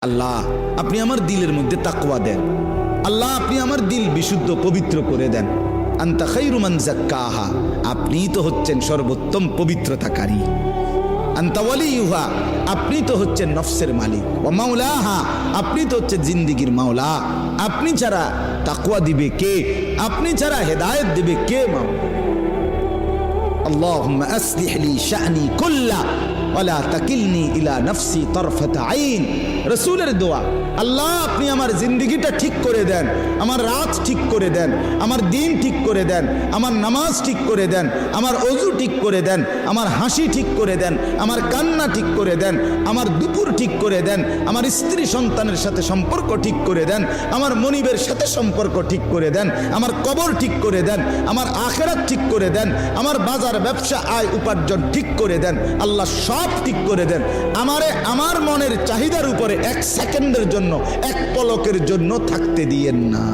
আল্লাহ আপনি আমার দিলের মধ্যে তাকওয়া দেন। আল্লাহ আপনি আমার দিল বিশুদ্ধ পবিত্র করে দেন। আনতা খায়রু মান যাক্কাহা, আপনিই তো হচ্ছেন সর্বোত্তম পবিত্রতাকারী। আনতা ওয়ালিয়ুহা, আপনি তো হচ্ছেন নফসের মালিক। ওয়া মাওলাহা, আপনি তো হচ্ছেন জিন্দেগীর মাওলা। আপনি ছাড়া তাকওয়া দিবে কে? আপনি ছাড়া হেদায়েত দিবে কে? মাওলা আল্লাহুম্মা আসলিহ লি শা'নি কুল্লা ওয়ালা তাকিলনি ইলা নফসি তরফাতা আইন। রাসূলের দোয়া, আল্লাহ আপনি আমার জিন্দেগিটা ঠিক করে দেন, আমার রাত ঠিক করে দেন, আমার দিন ঠিক করে দেন, আমার নামাজ ঠিক করে দেন, আমার ওযু ঠিক করে দেন, আমার হাসি ঠিক করে দেন, আমার কান্না ঠিক করে দেন, আমার দুপুর ঠিক করে দেন, আমার স্ত্রী সন্তানের সাথে সম্পর্ক ঠিক করে দেন, আমার মনিবের সাথে সম্পর্ক ঠিক করে দেন, আমার কবর ঠিক করে দেন, আমার আখিরাত ঠিক করে দেন, আমার বাজার ব্যবসা আয় উপার্জন ঠিক করে দেন। আল্লাহ সব ঠিক করে দেন। আমারে আমার মনের চাহিদার উপরে এক সেকেন্ডের জন্য, এক পলকের জন্য থাকতে দিয়েন না।